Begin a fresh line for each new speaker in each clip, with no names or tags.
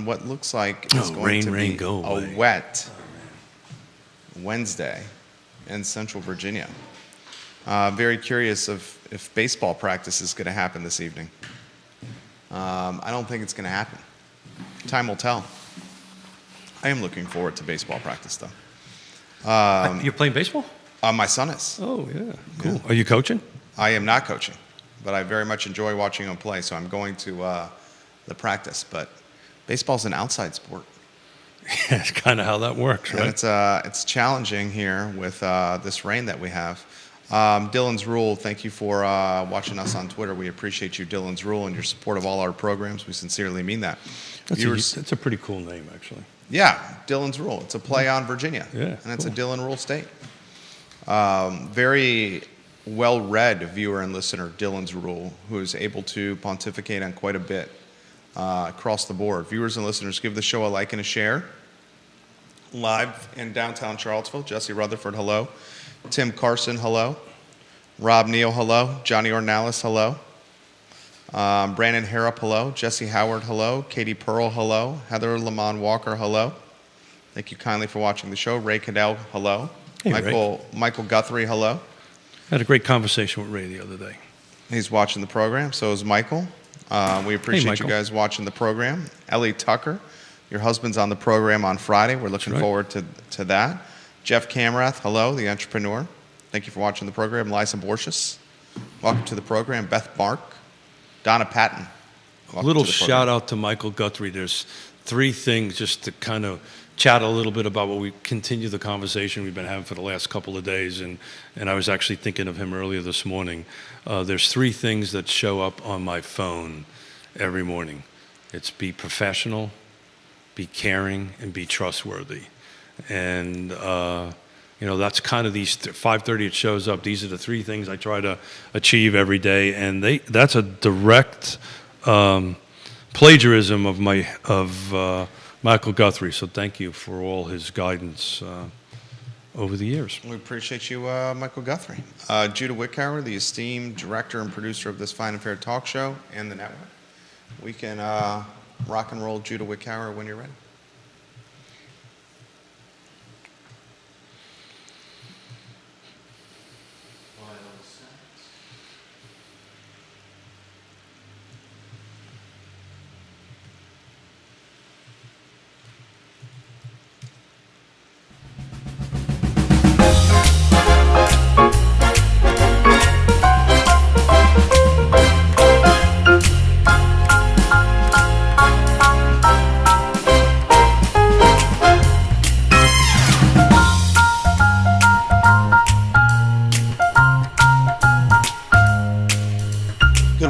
what looks like is going to be a wet Wednesday in Central Virginia. Very curious if baseball practice is going to happen this evening. I don't think it's going to happen. Time will tell. I am looking forward to baseball practice, though.
You're playing baseball?
My son is.
Oh, yeah. Cool. Yeah. Are you coaching?
I am not coaching, but I very much enjoy watching him play, so I'm going to the practice. But baseball's an outside sport.
Yeah, it's kind of how that works, right?
And it's challenging here with this rain that we have. Dylan's Rule, thank you for watching us on Twitter. We appreciate you, Dylan's Rule, and your support of all our programs. We sincerely mean that.
That's a pretty cool name, actually.
Yeah, Dylan's Rule. It's a play on Virginia.
Yeah,
and it's a Dylan Rule state. Very well-read viewer and listener, Dylan's Rule, who is able to pontificate on quite a bit across the board. Viewers and listeners, give the show a like and a share. Live in downtown Charlottesville, Jesse Rutherford, hello. Tim Carson, hello. Rob Neal, hello. Johnny Ornalis, hello. Brandon Harrop, hello. Jesse Howard, hello. Katie Pearl, hello. Heather Lamont Walker, hello. Thank you kindly for watching the show. Ray Cadell, hello.
Hey,
Michael Guthrie, hello.
I had a great conversation with Ray the other day.
He's watching the program. So is Michael. We appreciate you guys watching the program. Ellie Tucker, your husband's on the program on Friday. We're looking forward to that. Jeff Camrath, hello, the entrepreneur. Thank you for watching the program. Liza Borges, welcome to the program. Beth Mark, Donna Patton.
Little shout out to Michael Guthrie. There's three things just to kind of chat a little bit about what we continue the conversation we've been having for the last couple of days. And I was actually thinking of him earlier this morning. There's three things that show up on my phone every morning. It's be professional, be caring, and be trustworthy. And that's kind of these 5:30 it shows up. These are the three things I try to achieve every day, and that's a direct plagiarism of Michael Guthrie. So thank you for all his guidance over the years.
We appreciate you, Michael Guthrie. Judah Wickower, the esteemed director and producer of this Fine and Fair talk show and the network. We can rock and roll Judah Wickower when you're ready.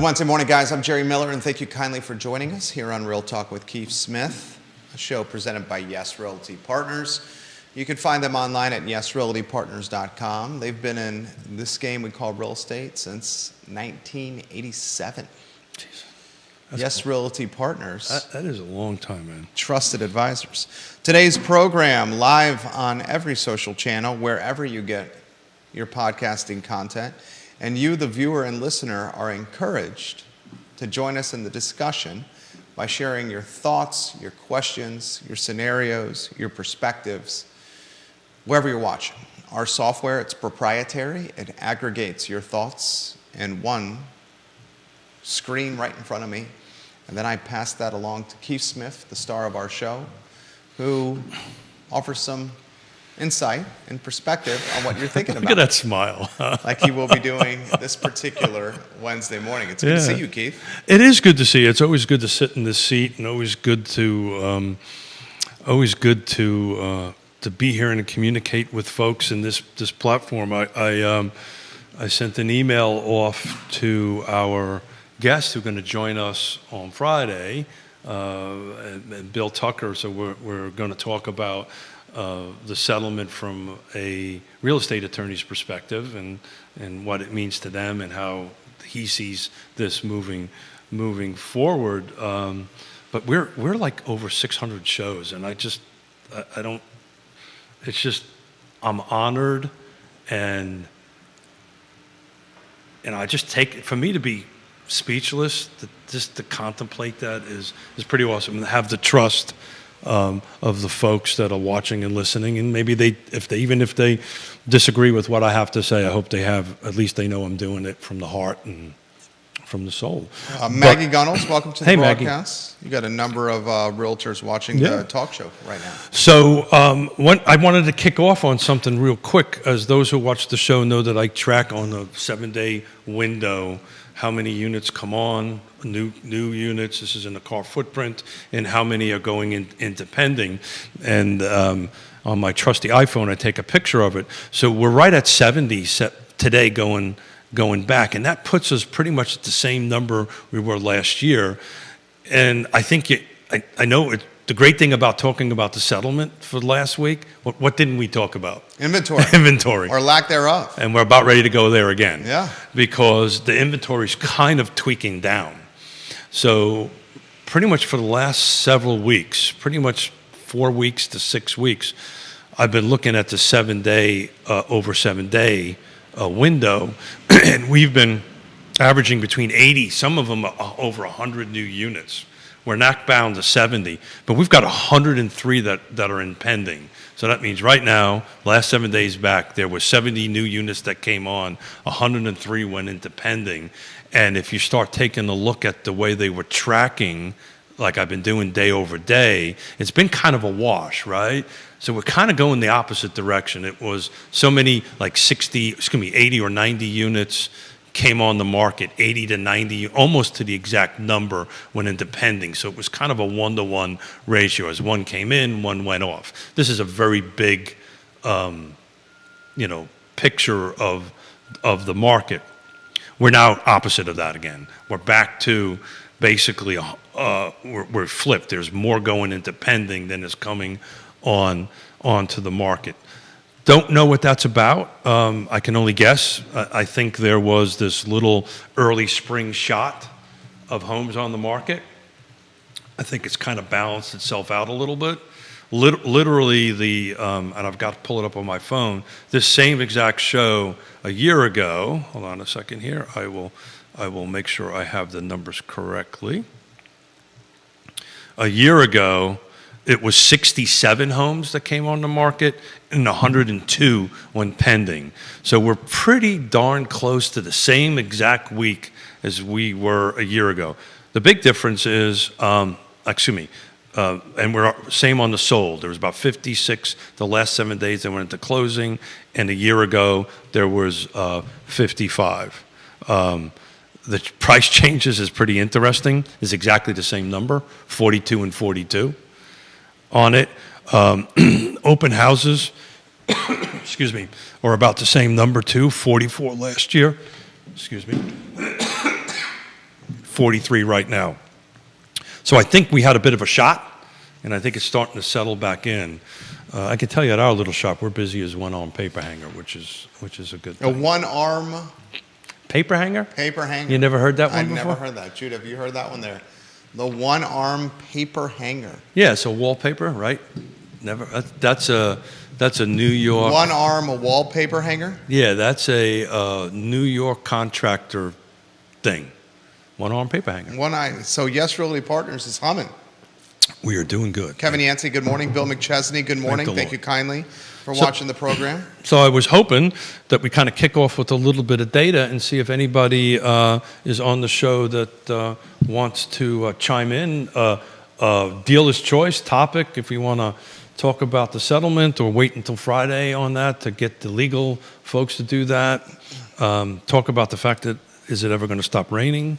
Wednesday morning, guys. I'm Jerry Miller, and thank you kindly for joining us here on Real Talk with Keith Smith, a show presented by Yes Realty Partners. You can find them online at yesrealtypartners.com. They've been in this game we call real estate since 1987.
Jeez,
Yes cool. Realty Partners.
That is a long time, man.
Trusted advisors. Today's program live on every social channel, wherever you get your podcasting content. And you, the viewer and listener, are encouraged to join us in the discussion by sharing your thoughts, your questions, your scenarios, your perspectives, wherever you're watching. Our software, it's proprietary. It aggregates your thoughts in one screen right in front of me. And then I pass that along to Keith Smith, the star of our show, who offers some insight and perspective on what you're thinking about.
Look at that smile.
Like he will be doing this particular Wednesday morning. It's good to see you, Keith.
It is good to see you. It's always good to sit in this seat, and always good to be here and to communicate with folks in this platform. I sent an email off to our guests who are going to join us on Friday, and Bill Tucker. So we're going to talk about the settlement from a real estate attorney's perspective and what it means to them and how he sees this moving forward. But we're like over 600 shows, and I'm honored, and I just take it, for me to be speechless. Just to contemplate that is pretty awesome. And have the trust of the folks that are watching and listening, and maybe if they disagree with what I have to say, I hope at least they know I'm doing it from the heart and from the soul.
Maggie Gunnels, welcome to the
Hey,
broadcast. You got a number of realtors watching the talk show right now.
So I wanted to kick off on something real quick, as those who watch the show know that I track on a 7-day window how many units come on, new units, this is in the car footprint, and how many are going into pending. And on my trusty iPhone, I take a picture of it. So we're right at 70 today going back, and that puts us pretty much at the same number we were last year. And I think I know the great thing about talking about the settlement for last week, what didn't we talk about?
Inventory.
Inventory.
Or lack thereof.
And we're about ready to go there again.
Yeah.
Because the inventory's kind of tweaking down. So pretty much for the last several weeks, pretty much 4 weeks to 6 weeks, I've been looking at the 7-day, over 7-day window, and we've been averaging between 80, some of them over 100 new units. We're not bound to 70, but we've got 103 that are in pending. So that means right now, last 7 days back, there were 70 new units that came on, 103 went into pending. And if you start taking a look at the way they were tracking, like I've been doing day over day, it's been kind of a wash, right? So we're kind of going the opposite direction. It was so many, like 80 or 90 units came on the market, 80 to 90, almost to the exact number went into pending. So it was kind of a 1-to-1 ratio. As one came in, one went off. This is a very big, picture of the market. We're now opposite of that again. We're back to basically, we're flipped. There's more going into pending than is coming onto the market. Don't know what that's about. I can only guess. I think there was this little early spring shot of homes on the market. I think it's kind of balanced itself out a little bit. Literally, and I've got to pull it up on my phone, this same exact show a year ago, hold on a second here, I will make sure I have the numbers correctly. A year ago, it was 67 homes that came on the market and 102 went pending. So we're pretty darn close to the same exact week as we were a year ago. The big difference is, and we're same on the sold. There was about 56 the last 7 days that went into closing, and a year ago there was 55. The price changes is pretty interesting. It's exactly the same number, 42 and 42 on it. Open houses, excuse me, are about the same number too, 44 last year, 43 right now. So I think we had a bit of a shot, and I think it's starting to settle back in. I can tell you at our little shop, we're busy as one-arm paper hanger, which is a good thing.
A one-arm
paper hanger?
Paper hanger.
You never heard that one
I've
before?
never heard that. Jude, have you heard that one there? The one-arm paper hanger.
Yeah, it's a wallpaper, right? Never. That's a New York.
One arm, a wallpaper hanger.
Yeah, that's a New York contractor thing. One arm paper hanger.
One eye. So Yes Realty Partners is humming.
We are doing good.
Kevin Yancey, good morning. Bill McChesney, good morning. Thank you kindly for watching the program.
So I was hoping that we kind of kick off with a little bit of data and see if anybody is on the show that wants to chime in. Dealer's choice topic, if we want to talk about the settlement, or wait until Friday on that to get the legal folks to do that. Talk about the fact that, is it ever going to stop raining?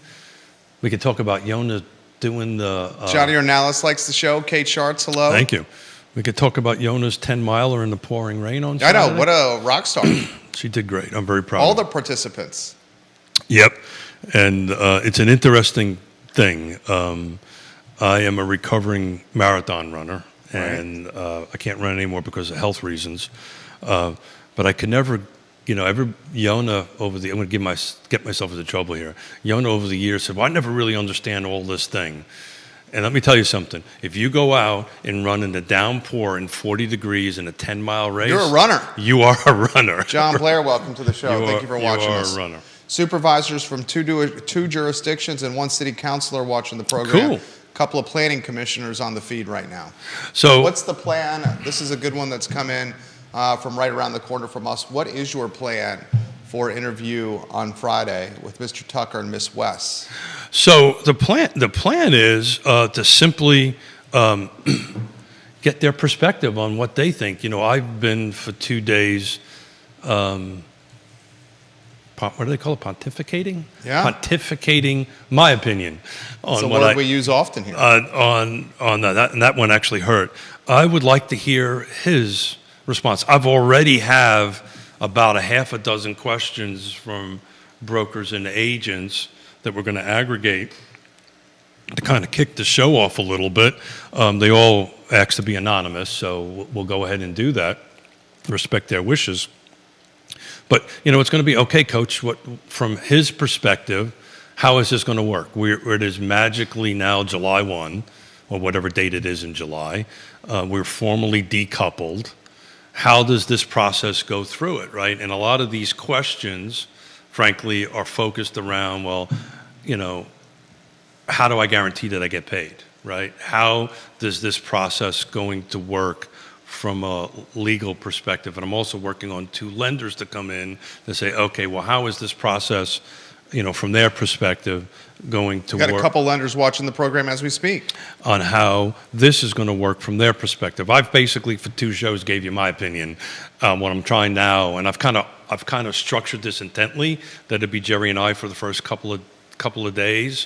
We could talk about Yonah doing the...
Johnny Ornalis likes the show. Kate Schartz, hello.
Thank you. We could talk about Yonah's 10-miler in the pouring rain on Saturday.
I know, what a rock star.
She did great. I'm very proud
All
of her.
the participants.
Yep. And it's an interesting thing. I am a recovering marathon runner, and I can't run anymore because of health reasons. But I could never... Yonah over the, I'm going to get myself into trouble here. Yonah over the years said, well, I never really understand all this thing. And let me tell you something. If you go out and run in the downpour in 40 degrees in a 10-mile race.
You're a runner.
You are a runner.
John Blair, welcome to the show. Thank you for watching us.
You are a runner.
supervisors from two jurisdictions, and one city councilor watching the program.
Cool.
A couple of planning commissioners on the feed right now.
So
what's the plan? This is a good one that's come in from right around the corner from us. What is your plan for interview on Friday with Mr. Tucker and Miss West?
So the plan is to simply get their perspective on what they think. You know, I've been for 2 days. What do they call it? Pontificating?
Yeah.
Pontificating my opinion on
So
what
word we use often here.
on that, and that one actually hurt. I would like to hear his response. I've already have about a half a dozen questions from brokers and agents that we're going to aggregate to kind of kick the show off a little bit. They all asked to be anonymous, so we'll go ahead and do that, respect their wishes. But, you know, it's going to be, okay, Coach, what, from his perspective, how is this going to work? It is magically now July 1, or whatever date it is in July. We're formally decoupled. How does this process go through it, right? And a lot of these questions, frankly, are focused around, well, you know, how do I guarantee that I get paid, right? How does this process going to work from a legal perspective? And I'm also working on 2 lenders to come in to say, okay, well, how is this process, you know, from their perspective going to work?
Got a couple lenders watching the program as we speak.
On how this is going to work from their perspective. I've basically, for 2 shows, gave you my opinion. What I'm trying now, and I've kind of structured this intently, that it'd be Jerry and I for the first couple of days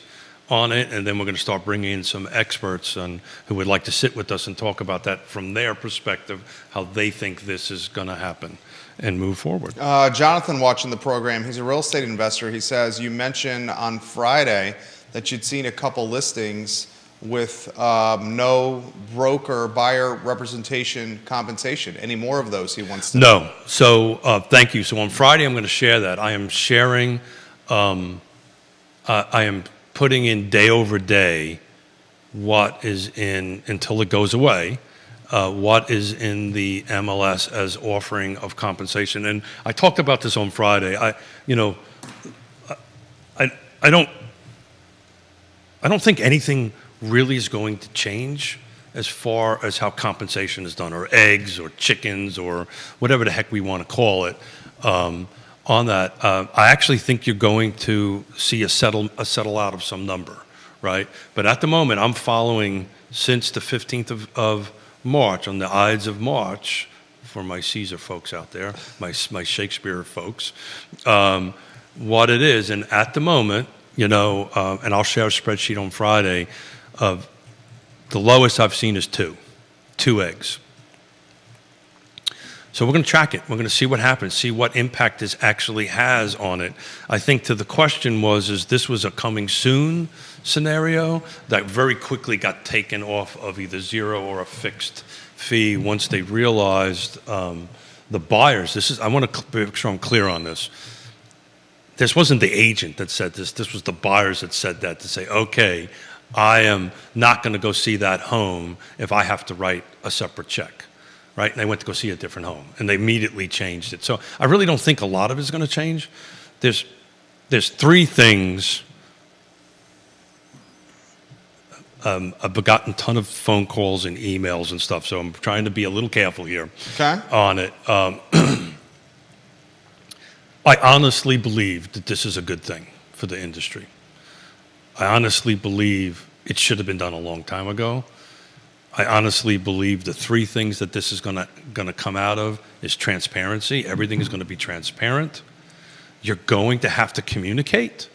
on it, and then we're going to start bringing in some experts who would like to sit with us and talk about that from their perspective, how they think this is going to happen and move forward.
Jonathan watching the program, he's a real estate investor. He says, you mentioned on Friday that you'd seen a couple listings with no broker buyer representation compensation. Any more of those he wants to know?
No. So thank you. So on Friday, I'm going to share that. I am sharing, I am putting in day over day what is in, until it goes away, what is in the MLS as offering of compensation. And I talked about this on Friday. I don't think anything really is going to change as far as how compensation is done, or eggs or chickens or whatever the heck we want to call it. On that, I actually think you're going to see a settle out of some number, right? But at the moment, I'm following since the 15th of March, on the Ides of March, for my Caesar folks out there, my Shakespeare folks, what it is. And at the moment, you know, and I'll share a spreadsheet on Friday, of the lowest I've seen is 2 eggs. So we're going to track it. We're going to see what happens, see what impact this actually has on it. I think to the question is this was a coming soon scenario that very quickly got taken off of either 0 or a fixed fee once they realized the buyers. I want to make sure I'm clear on this. This wasn't the agent that said this. This was the buyers that said that, to say, okay, I am not going to go see that home if I have to write a separate check. Right? And they went to go see a different home, and they immediately changed it. So I really don't think a lot of it is going to change. There's 3 things. I've gotten a ton of phone calls and emails and stuff, so I'm trying to be a little careful here on it. I honestly believe that this is a good thing for the industry. I honestly believe it should have been done a long time ago. I honestly believe the 3 things that this is going to come out of is transparency. Everything is going to be transparent. You're going to have to communicate.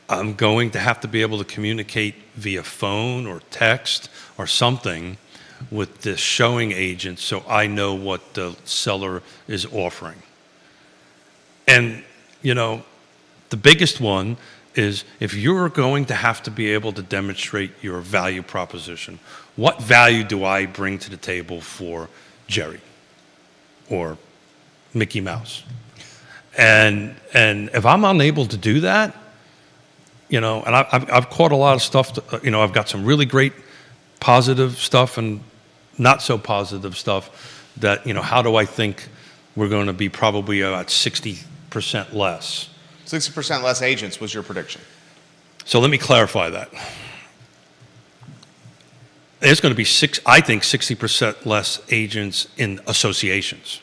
I'm going to have to be able to communicate via phone or text or something with the showing agent, so I know what the seller is offering. And, you know, the biggest one is, if you're going to have to be able to demonstrate your value proposition, what value do I bring to the table for Jerry or Mickey Mouse? And if I'm unable to do that, you know, and I've caught a lot of stuff, you know, I've got some really great positive stuff and not so positive stuff that, you know, how do I think we're going to be probably about 60% less
60% less agents was your prediction.
So let me clarify that. There's going to be I think 60% less agents in associations.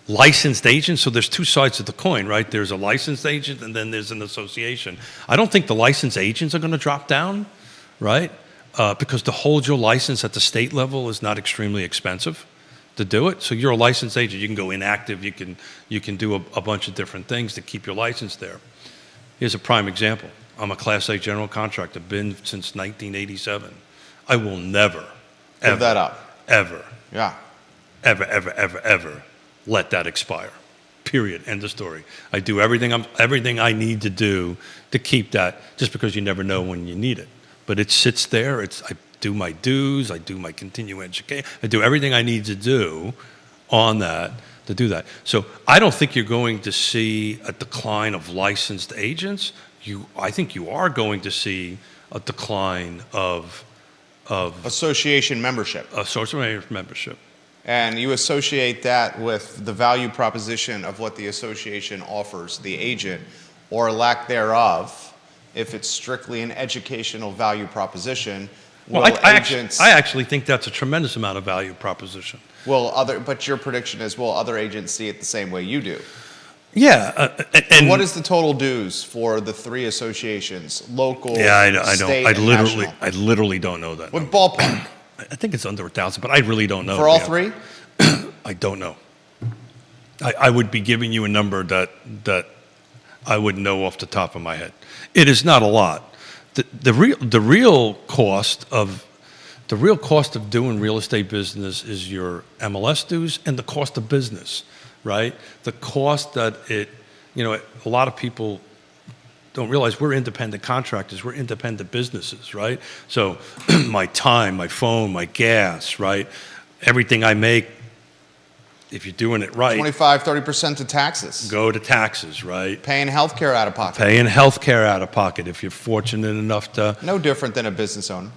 Licensed agents, so there's two sides of the coin, right? There's a licensed agent and then there's an association. I don't think the licensed agents are going to drop down, right? Because to hold your license at the state level is not extremely expensive to do it. So you're a licensed agent. You can go inactive. You can do a bunch of different things to keep your license there. Here's a prime example. I'm a Class A general contractor, been since 1987. I will never,
Give that up.
ever,
Yeah.
ever let that expire. Period. End of story. I do everything I need to do to keep that, just because you never know when you need it. But it sits there. I do my dues. I do my continuing education. I do everything I need to do on that to do that. So I don't think you're going to see a decline of licensed agents. I think you are going to see a decline of
Association membership.
association membership.
And you associate that with the value proposition of what the association offers the agent, or lack thereof. If it's strictly an educational value proposition,
Well, I actually think that's a tremendous amount of value proposition.
but your prediction is, will other agents see it the same way you do?
Yeah, and
What is the total dues for the three associations, local,
yeah, I don't.
state,
I
and
literally,
national?
I literally don't know that.
What
number.
ballpark?
I think it's under 1,000, but I really don't know.
For all
Yeah.
three?
I don't know. I would be giving you a number that I wouldn't know off the top of my head. It is not a lot. The real cost of doing real estate business is your MLS dues and the cost of business, right? The cost that a lot of people don't realize we're independent contractors, we're independent businesses, right? So my time, my phone, my gas, right? Everything I make, if you're doing it right,
25, 30% to taxes.
go to taxes, right?
Paying health care out of pocket.
Paying health care out of pocket if you're fortunate enough to.
No different than a business owner.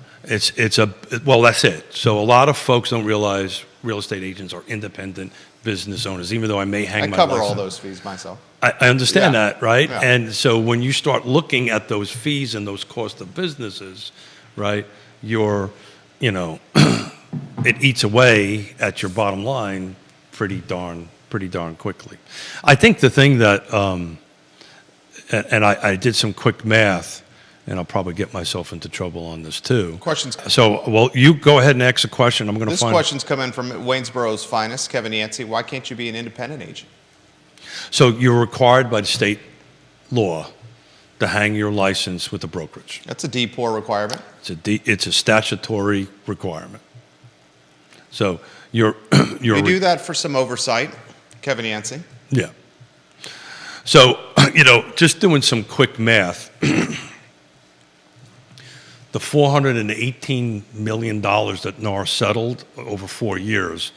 Well, that's it. So a lot of folks don't realize real estate agents are independent business owners, even though I may hang
I
my
cover
license.
all those fees myself.
I understand
Yeah.
that, right?
Yeah.
And so when you start looking at those fees and those costs of businesses, right, it eats away at your bottom line pretty darn quickly. I think the thing that, and I did some quick math, and I'll probably get myself into trouble on this too.
Questions.
So, well, you go ahead and ask a question. I'm going to
This
find.
question's come in from Waynesboro's finest, Kevin Yancey. Why can't you be an independent agent?
So you're required by the state law to hang your license with a brokerage.
That's a D4 requirement.
It's a statutory requirement. So you're
We do that for some oversight, Kevin Yancey.
Yeah. So, just doing some quick math, the $418 million that NAR settled over 4 years,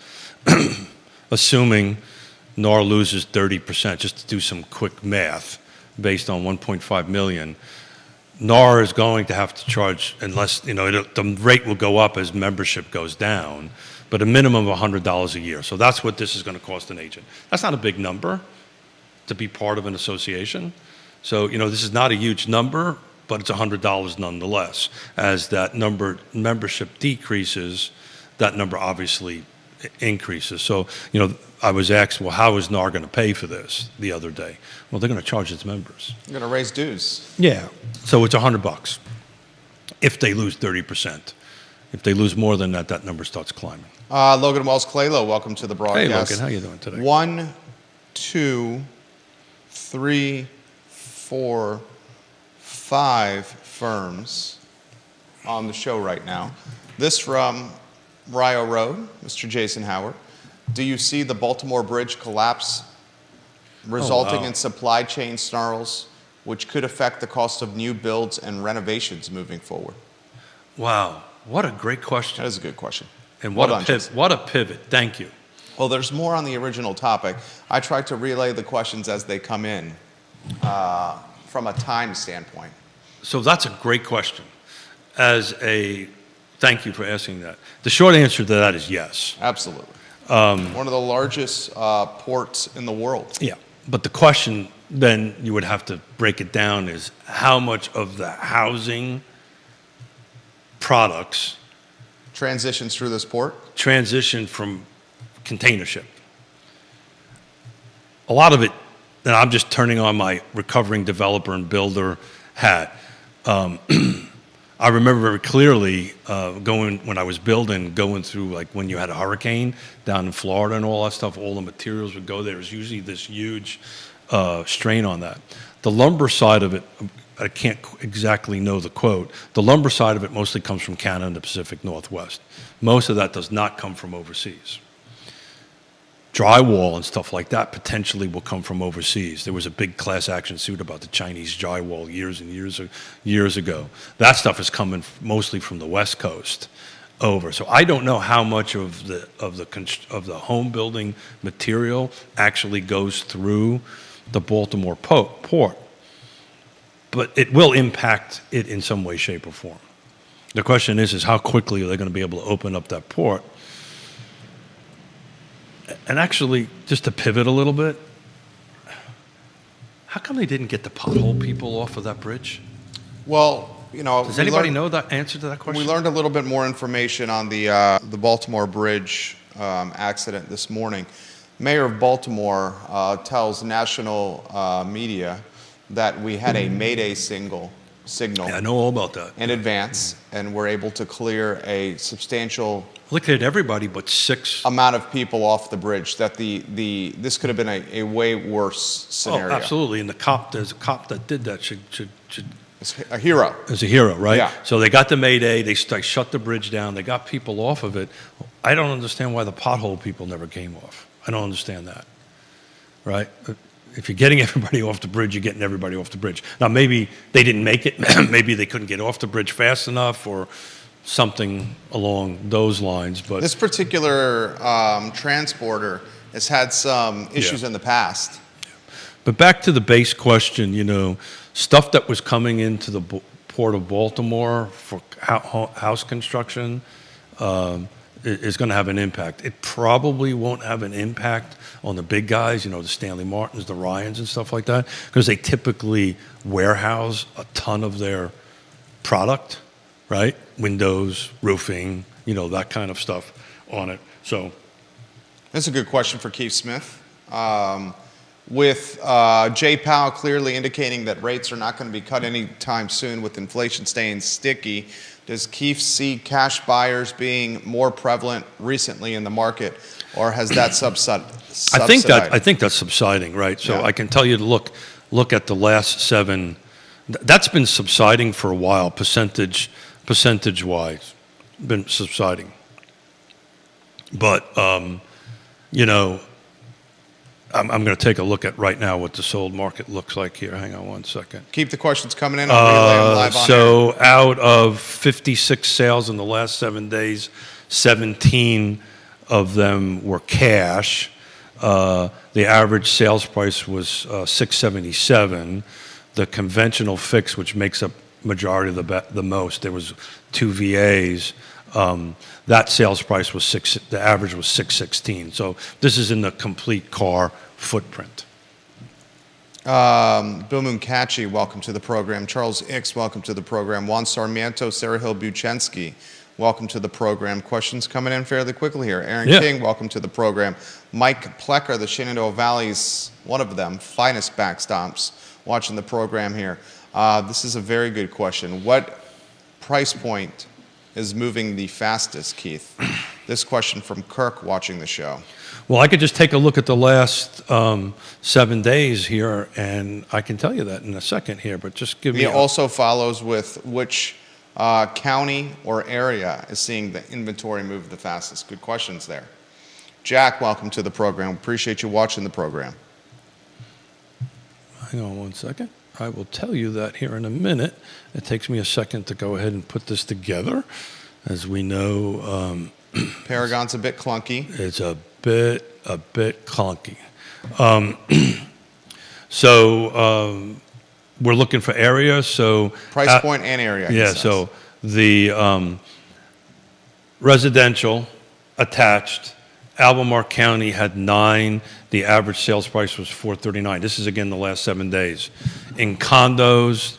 assuming NAR loses 30%, just to do some quick math based on 1.5 million, NAR is going to have to charge, unless, the rate will go up as membership goes down, but a minimum of $100 a year. So that's what this is going to cost an agent. That's not a big number to be part of an association. So, this is not a huge number, but it's $100 nonetheless. As that membership decreases, that number obviously increases. So, I was asked, well, how is NAR going to pay for this the other day? Well, they're going to charge its members.
You're going to raise dues.
Yeah. So it's $100 if they lose 30%. If they lose more than that, that number starts climbing.
Logan Wells-Claylow, welcome to the broadcast.
Hey, Logan, how you doing today?
1, 2, 3, 4, 5 firms on the show right now. This from Rio Road, Mr. Jason Howard. Do you see the Baltimore Bridge collapse resulting in supply chain snarls, which could affect the cost of new builds and renovations moving forward?
Wow, what a great question.
That is a good question.
And
Well
what
done,
a
Jason.
what a pivot. Thank you.
Well, there's more on the original topic. I try to relay the questions as they come in from a time standpoint.
So that's a great question. Thank you for asking that. The short answer to that is yes.
Absolutely. One of the largest ports in the world.
Yeah, but the question then you would have to break it down as how much of the housing products
Transitions through this port?
transition from container ship. A lot of it, and I'm just turning on my recovering developer and builder hat. I remember very clearly when I was building, going through like when you had a hurricane down in Florida and all that stuff, all the materials would go there. There's usually this huge strain on that. The lumber side of it, I can't exactly know the quote. The lumber side of it mostly comes from Canada and the Pacific Northwest. Most of that does not come from overseas. Drywall and stuff like that potentially will come from overseas. There was a big class action suit about the Chinese drywall years and years ago. That stuff is coming mostly from the West Coast over. So I don't know how much of the home building material actually goes through the Baltimore port, but it will impact it in some way, shape, or form. The question is how quickly are they going to be able to open up that port? And actually, just to pivot a little bit, how come they didn't get the pothole people off of that bridge?
Well,
does anybody know the answer to that question?
We learned a little bit more information on the Baltimore Bridge accident this morning. Mayor of Baltimore tells national media that we had a Mayday signal
Yeah, I know all about that.
in advance, and we're able to clear a substantial
Look at everybody but 6.
amount of people off the bridge. That this could have been a way worse scenario.
Oh, absolutely. And there's a cop that did that should
It's a hero.
is a hero, right?
Yeah.
So they got the Mayday. They shut the bridge down. They got people off of it. I don't understand why the pothole people never came off. I don't understand that, right? If you're getting everybody off the bridge, you're getting everybody off the bridge. Now, maybe they didn't make it. Maybe they couldn't get off the bridge fast enough or something along those lines. But
This particular transporter has had some issues in the past.
But back to the base question, stuff that was coming into the Port of Baltimore for house construction is going to have an impact. It probably won't have an impact on the big guys, the Stanley Martins, the Ryans and stuff like that, because they typically warehouse a ton of their product, right? Windows, roofing, that kind of stuff on it. So
That's a good question for Keith Smith. With Jay Powell clearly indicating that rates are not going to be cut anytime soon with inflation staying sticky, does Keith see cash buyers being more prevalent recently in the market, or has that subsided?
I think that's subsiding, right? So
Yeah.
I can tell you to look at the last 7. That's been subsiding for a while, percentage-wise, been subsiding. But I'm going to take a look at right now what the sold market looks like here. Hang on one second.
Keep the questions coming in. I'll relay them live on air.
So out of 56 sales in the last 7 days, 17 of them were cash. The average sales price was $677. The conventional fix, which makes up majority of the most, there was 2 VAs. That sales price was the average was $616. So this is in the complete car footprint.
Bill Munkachi, welcome to the program. Charles Ix, welcome to the program. Juan Sarmiento, Sarah Hill Buchensky, welcome to the program. Questions coming in fairly quickly here. Aaron King, welcome to the program. Mike Plecker, the Shenandoah Valley's, one of them, finest backstops, watching the program here. This is a very good question. What price point is moving the fastest, Keith? This question from Kirk watching the show.
Well, I could just take a look at the last 7 days here, and I can tell you that in a second here, but just give me...
He also follows with which county or area is seeing the inventory move the fastest. Good questions there. Jack, welcome to the program. Appreciate you watching the program.
Hang on one second. I will tell you that here in a minute. It takes me a second to go ahead and put this together. As we know...
Paragon's a bit clunky.
It's a bit clunky. So we're looking for area. So
Price point and area.
Yeah. So the residential attached Albemarle County had 9. The average sales price was $439. This is, again, the last 7 days. In condos,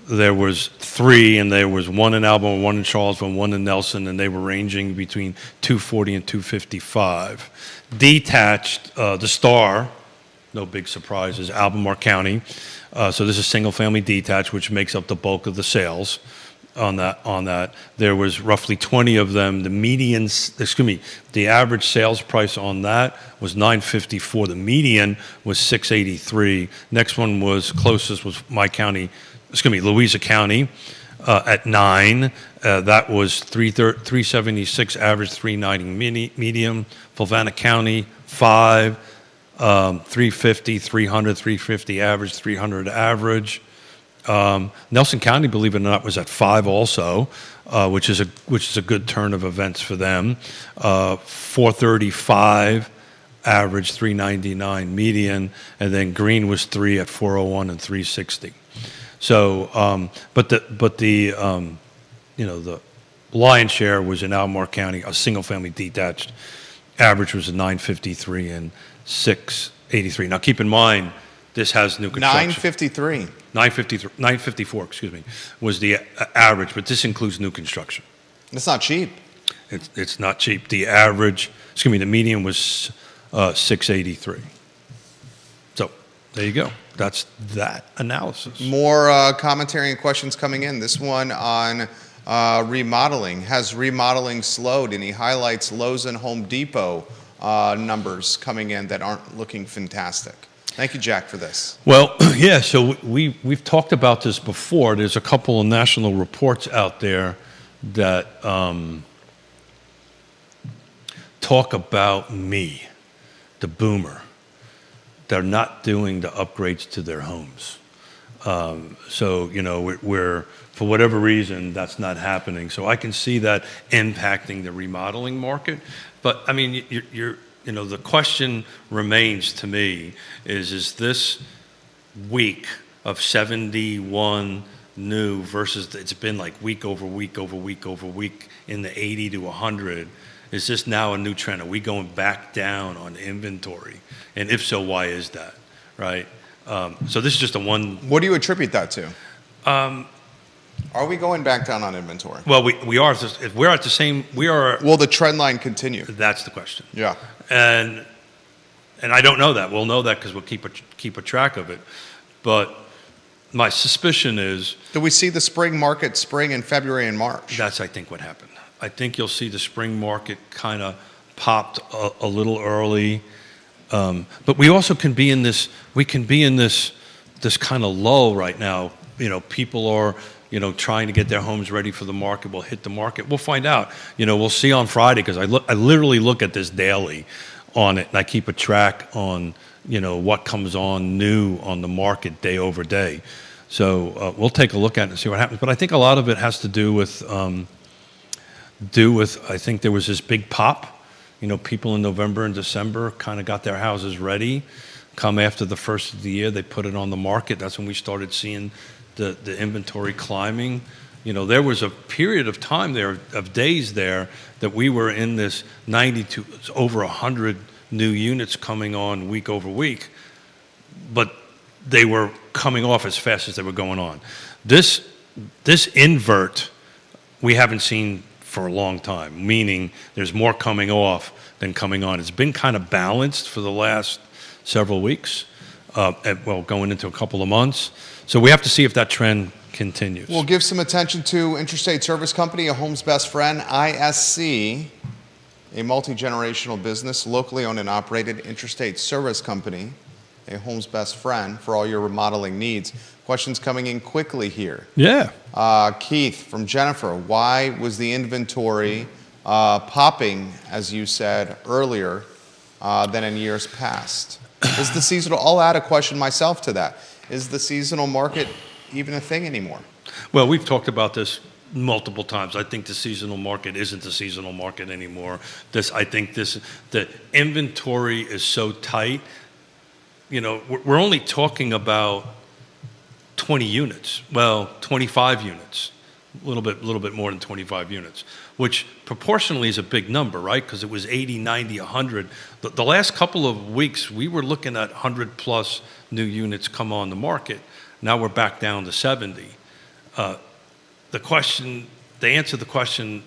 there was 3, and there was 1 in Albemarle, 1 in Charleston, 1 in Nelson, and they were ranging between $240 and $255. Detached, the star, no big surprises, Albemarle County. So this is single-family detached, which makes up the bulk of the sales. On that, there was roughly 20 of them. The average sales price on that was $954. The median was $683. Next one was closest was Louisa County at 9. That was $376 average, $390 medium. Fluvanna County 5, $350, $300, $350 average, $300 average. Nelson County, believe it or not, was at 5 also, which is a good turn of events for them. 435 average, 399 median, and then Green was 3 at 401 and 360. So, but the lion's share was in Albemarle County, a single family detached. Average was a 953 and 683. Now, keep in mind, this has new construction. 954, was the average, but this includes new construction.
It's not cheap.
It's not cheap. The average, the median was 683. So there you go. That's that analysis.
More commentary and questions coming in. This one on remodeling. Has remodeling slowed? And he highlights Lowe's and Home Depot numbers coming in that aren't looking fantastic. Thank you, Jack, for this.
Well, yeah, so we've talked about this before. There's a couple of national reports out there that talk about me, the boomer. They're not doing the upgrades to their homes. So, we're for whatever reason, that's not happening. So I can see that impacting the remodeling market. But, I mean, the question remains to me is this week of 71 new versus it's been like week over week over week over week in the 80 to 100, is this now a new trend? Are we going back down on inventory? And if so, why is that, right? So this is just a one.
What do you attribute that to? Are we going back down on inventory?
Well, we are. If we're at the same, we are.
Will the trend line continue?
That's the question.
Yeah.
And I don't know that. We'll know that because we'll keep a track of it. But my suspicion is.
Do we see the spring market spring in February and March?
That's, I think, what happened. I think you'll see the spring market kind of popped a little early. But we also can be in this. We can be in this kind of lull right now. People are. Trying to get their homes ready for the market. We'll hit the market. We'll find out. We'll see on Friday because I literally look at this daily on it, and I keep a track on, what comes on new on the market day over day. So we'll take a look at it and see what happens. But I think a lot of it has to do with I think there was this big pop. People in November and December kind of got their houses ready. Come after the first of the year, they put it on the market. That's when we started seeing the inventory climbing. There was a period of time there, of days there, that we were in this 92, over 100 new units coming on week over week, but they were coming off as fast as they were going on. This invert we haven't seen for a long time, meaning there's more coming off than coming on. It's been kind of balanced for the last several weeks, going into a couple of months. So we have to see if that trend continues.
We'll give some attention to Interstate Service Company, a home's best friend, ISC, a multi-generational business, locally owned and operated. Interstate Service Company, a home's best friend for all your remodeling needs. Questions coming in quickly here.
Yeah.
Keith from Jennifer, why was the inventory popping, as you said earlier, than in years past? Is the seasonal, I'll add a question myself to that. Is the seasonal market even a thing anymore?
Well, we've talked about this multiple times. I think the seasonal market isn't the seasonal market anymore. The inventory is so tight. We're only talking about 20 units. Well, 25 units a little bit more than 25 units, which proportionally is a big number, right? Because it was 80, 90, 100. The last couple of weeks, we were looking at 100 plus new units come on the market. Now we're back down to 70. The answer to the question,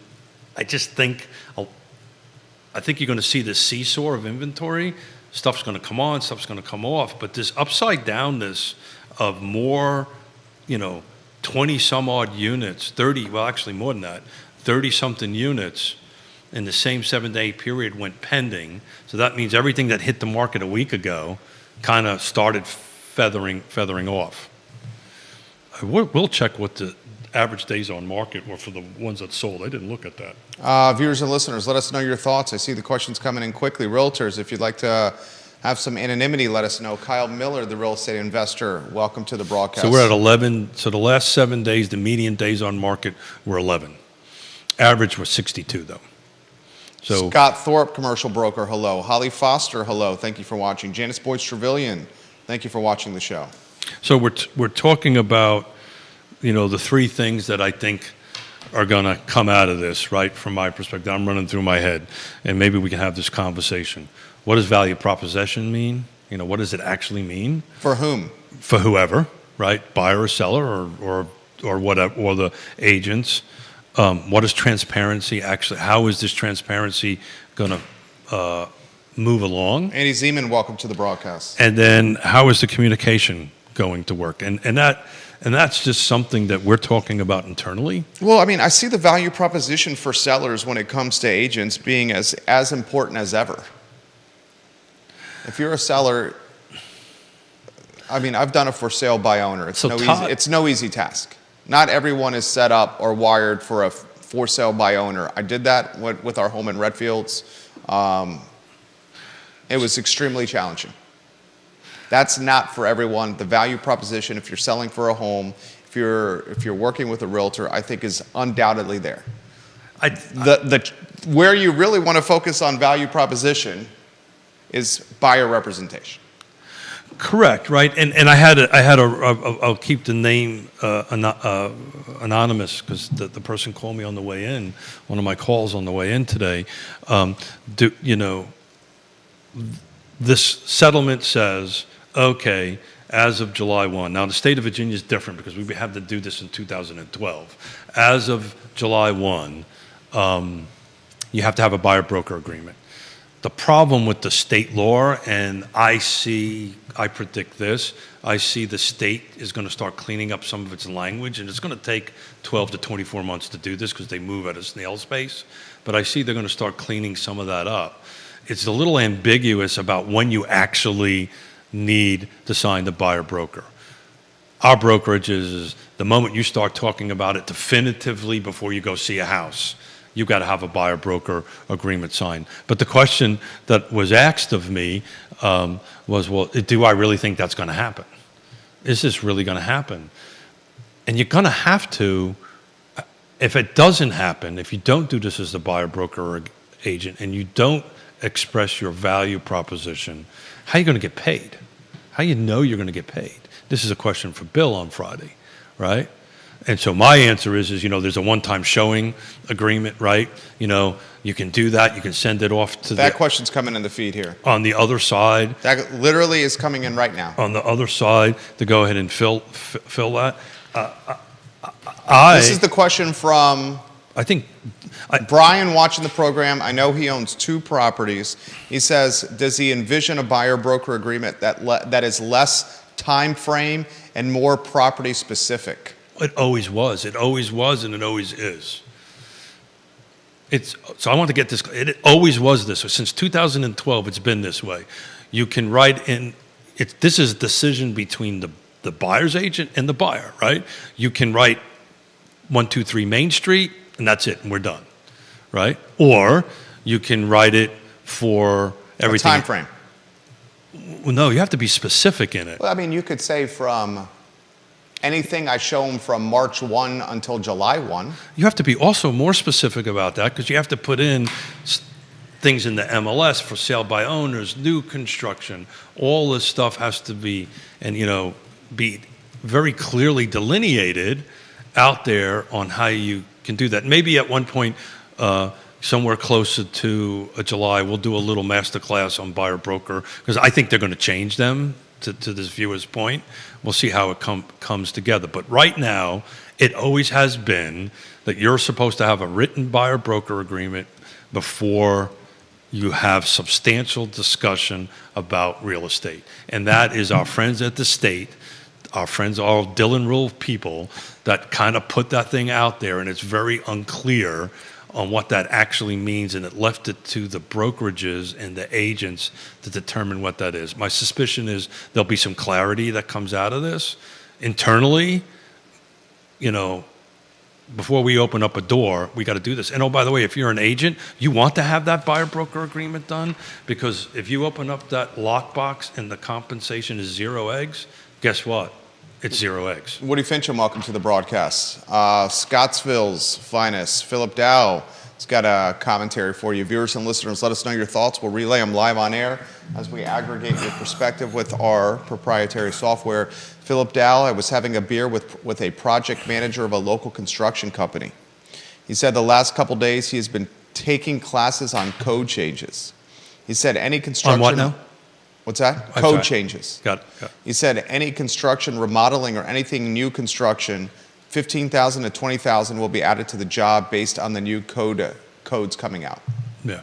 I think you're going to see this seesaw of inventory. Stuff's going to come on, stuff's going to come off, but this upside downness of more, 20 some odd units, 30, well, actually more than that, 30 something units in the same 7-day period went pending. So that means everything that hit the market a week ago kind of started feathering off. We'll check what the average days on market were for the ones that sold. I didn't look at that.
Viewers and listeners, let us know your thoughts. I see the questions coming in quickly. Realtors, if you'd like to have some anonymity, let us know. Kyle Miller, the real estate investor, welcome to the broadcast.
So we're at 11. So the last 7 days, the median days on market were 11. Average was 62, though. So
Scott Thorpe, commercial broker, hello. Holly Foster, hello. Thank you for watching. Janice Boyd Trevelyan, thank you for watching the show.
So we're talking about, the three things that I think are going to come out of this, right? From my perspective, I'm running through my head, and maybe we can have this conversation. What does value proposition mean? What does it actually mean?
For whom?
For whoever, right? Buyer or seller or whatever, or the agents. What is transparency actually? How is this transparency going to move along?
Andy Zeman, welcome to the broadcast.
And then how is the communication going to work? And that's just something that we're talking about internally.
Well, I see the value proposition for sellers when it comes to agents being as important as ever. If you're a seller, I've done a for sale by owner. It's no easy task. Not everyone is set up or wired for a for sale by owner. I did that with our home in Redfields. It was extremely challenging. That's not for everyone. The value proposition, if you're selling for a home, if you're working with a realtor, I think is undoubtedly there. Where you really want to focus on value proposition is buyer representation.
Correct, right? And I had I'll keep the name anonymous because the person called me on the way in, one of my calls on the way in today. This settlement says, okay, as of July 1. Now, the state of Virginia is different because we had to do this in 2012. As of July 1, you have to have a buyer-broker agreement. The problem with the state law, and I predict this, I see the state is going to start cleaning up some of its language, and it's going to take 12 to 24 months to do this because they move at a snail's pace. But I see they're going to start cleaning some of that up. It's a little ambiguous about when you actually need to sign the buyer broker. Our brokerage is the moment you start talking about it definitively before you go see a house. You've got to have a buyer broker agreement signed. But the question that was asked of me was, well, do I really think that's going to happen? Is this really going to happen? And you're going to have to, if it doesn't happen, if you don't do this as the buyer broker or agent and you don't express your value proposition, how are you going to get paid? How do you know you're going to get paid? This is a question for Bill on Friday, right? And so my answer is there's a one-time showing agreement, right? You can do that. You can send it off to
that question's coming in the feed here.
On the other side.
That literally is coming in right now.
On the other side to go ahead and fill that.
This is the question from Brian watching the program. I know he owns 2 properties. He says, does he envision a buyer-broker agreement that is less time frame and more property specific?
It always was. It always was, and it always is. So I want to get this. It always was this way. Since 2012, it's been this way. You can write in. This is a decision between the buyer's agent and the buyer, right? You can write 123 Main Street, and that's it, and we're done, right? Or you can write it for everything.
A time frame.
Well, no, you have to be specific in it.
Well, you could say from anything I show them from March 1 until July 1.
You have to be also more specific about that because you have to put in things in the MLS for sale by owners, new construction. All this stuff has to be, be very clearly delineated out there on how you can do that. Maybe at one point, somewhere closer to July, we'll do a little master class on buyer broker, because I think they're going to change them to this viewer's point. We'll see how it comes together. But right now, it always has been that you're supposed to have a written buyer broker agreement before you have substantial discussion about real estate. And that is our friends at the state, our friends, all Dillon Rule people, that kind of put that thing out there, and it's very unclear on what that actually means, and it left it to the brokerages and the agents to determine what that is. My suspicion is there'll be some clarity that comes out of this. Internally, before we open up a door, we got to do this. And oh, by the way, if you're an agent, you want to have that buyer broker agreement done, because if you open up that lockbox and the compensation is 0 eggs, guess what? It's 0 eggs.
Woody Fincham, welcome to the broadcast. Scottsville's finest, Philip Dow, has got a commentary for you. Viewers and listeners, let us know your thoughts. We'll relay them live on air as we aggregate your perspective with our proprietary software. Philip Dow, I was having a beer with a project manager of a local construction company. He said the last couple days he has been taking classes on code changes. He said any construction...
On what now?
What's that?
I'm
Code
sorry.
changes.
Got it.
He said any construction, remodeling, or anything new construction, 15,000 to 20,000 will be added to the job based on the new codes coming out.
Yeah.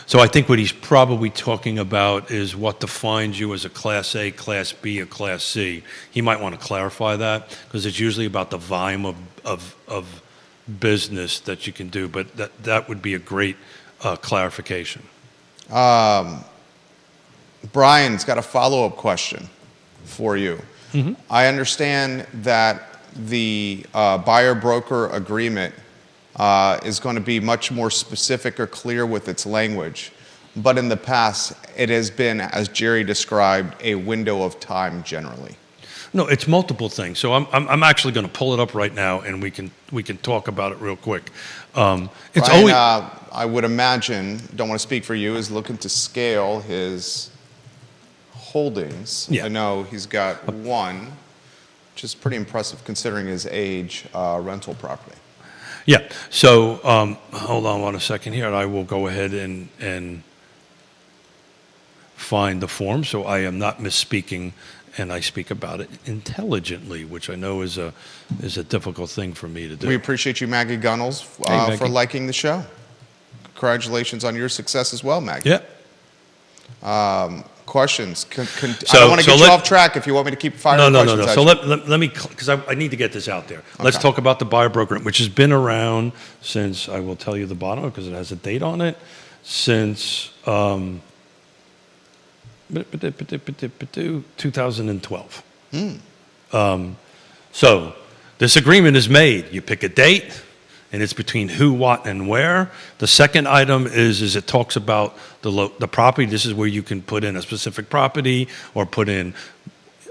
So I think what he's probably talking about is what defines you as a Class A, Class B, or Class C. He might want to clarify that, because it's usually about the volume of business that you can do. But that would be a great clarification.
Brian's got a follow-up question for you.
Mm-hmm.
I understand that the buyer-broker agreement is going to be much more specific or clear with its language. But in the past, it has been, as Jerry described, a window of time generally.
No, it's multiple things. So I'm actually going to pull it up right now, and we can talk about it real quick. It's
Brian,
always
I would imagine, don't want to speak for you, is looking to scale his holdings.
Yeah.
I know he's got one, which is pretty impressive considering his age, rental property.
Yeah. So hold on 1 second here, and I will go ahead and find the form so I am not misspeaking, and I speak about it intelligently, which I know is a difficult thing for me to do.
We appreciate you, Maggie Gunnels,
Hey, Maggie.
for liking the show. Congratulations on your success as well, Maggie.
Yeah.
Questions? I
So-
don't want to
so
get you
let-
off track if you want me to keep firing
No.
questions at
So
you.
let me, because I need to get this out there. Let's
Okay.
talk about the buyer broker, which has been around since, I will tell you the bottom because it has a date on it, since 2012. So this agreement is made. You pick a date, and it's between who, what, and where. The second item is it talks about the property. This is where you can put in a specific property or put in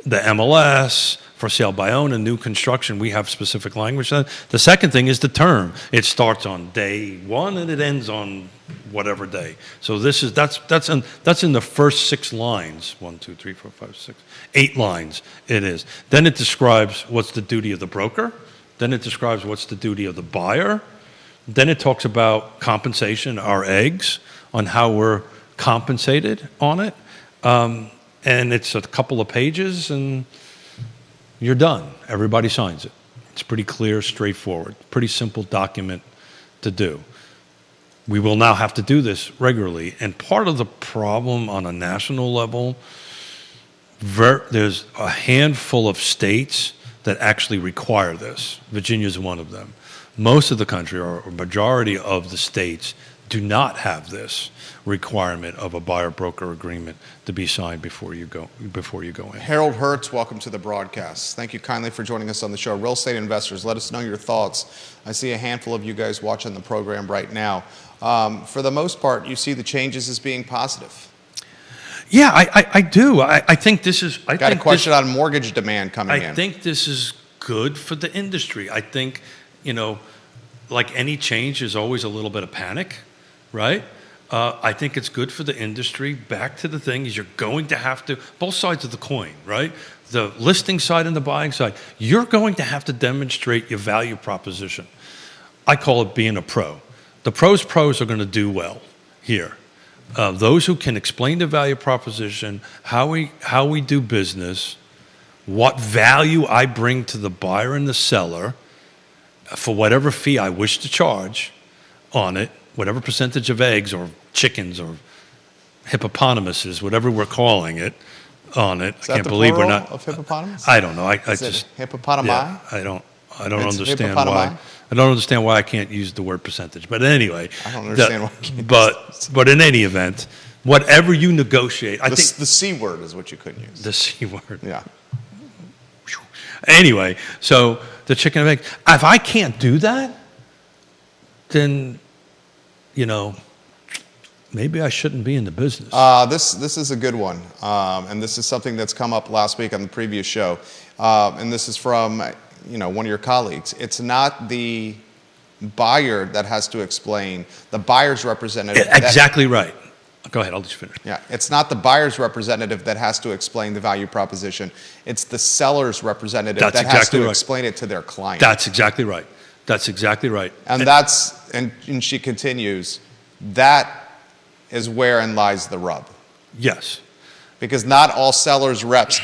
the MLS, for sale by own, and new construction. We have specific language. The second thing is the term. It starts on day one and it ends on whatever day. So that's in the first 6 lines. 1, 2, 3, 4, 5, 6, 8 lines. It is. Then it describes what's the duty of the broker. Then it describes what's the duty of the buyer. Then it talks about compensation, our eggs, on how we're compensated on it. And it's a couple of pages, and you're done. Everybody signs it. It's pretty clear, straightforward, pretty simple document to do. We will now have to do this regularly. And part of the problem on a national level, there's a handful of states that actually require this. Virginia is one of them. Most of the country, or a majority of the states, do not have this requirement of a buyer-broker agreement to be signed before you go in.
Harold Hertz, welcome to the broadcast. Thank you kindly for joining us on the show. Real estate investors, let us know your thoughts. I see a handful of you guys watching the program right now. For the most part, you see the changes as being positive.
Yeah, I do. I think this is...
Got a question on mortgage demand coming in.
I think this is good for the industry. I think, like any change, there's always a little bit of panic, right? I think it's good for the industry. Back to the thing is you're going to have to, both sides of the coin, right? The listing side and the buying side, you're going to have to demonstrate your value proposition. I call it being a pro. The pros are going to do well here. Those who can explain the value proposition, how we do business, what value I bring to the buyer and the seller for whatever fee I wish to charge on it, whatever percentage of eggs or chickens or hippopotamuses, whatever we're calling it, on it.
Is that the plural of hippopotamus?
I don't know. I
Is
just
it hippopotami?
Yeah, I don't
It's
understand
hippopotami?
why. I don't understand why I can't use the word percentage. But anyway,
I don't understand why you can't
but in any event, whatever you negotiate, I think
The C word is what you couldn't use.
the C word.
Yeah.
Anyway, so the chicken and egg. If I can't do that, then maybe I shouldn't be in the business.
This is a good one, and this is something that's come up last week on the previous show, and this is from one of your colleagues. It's not the buyer that has to explain. The buyer's representative.
Exactly right. Go ahead. I'll let you finish.
Yeah, it's not the buyer's representative that has to explain the value proposition. It's the seller's representative
That's
that has
exactly
to
right.
explain it to their client.
That's exactly right. That's exactly right.
And she continues, that is wherein lies the rub.
Yes.
Because not all sellers reps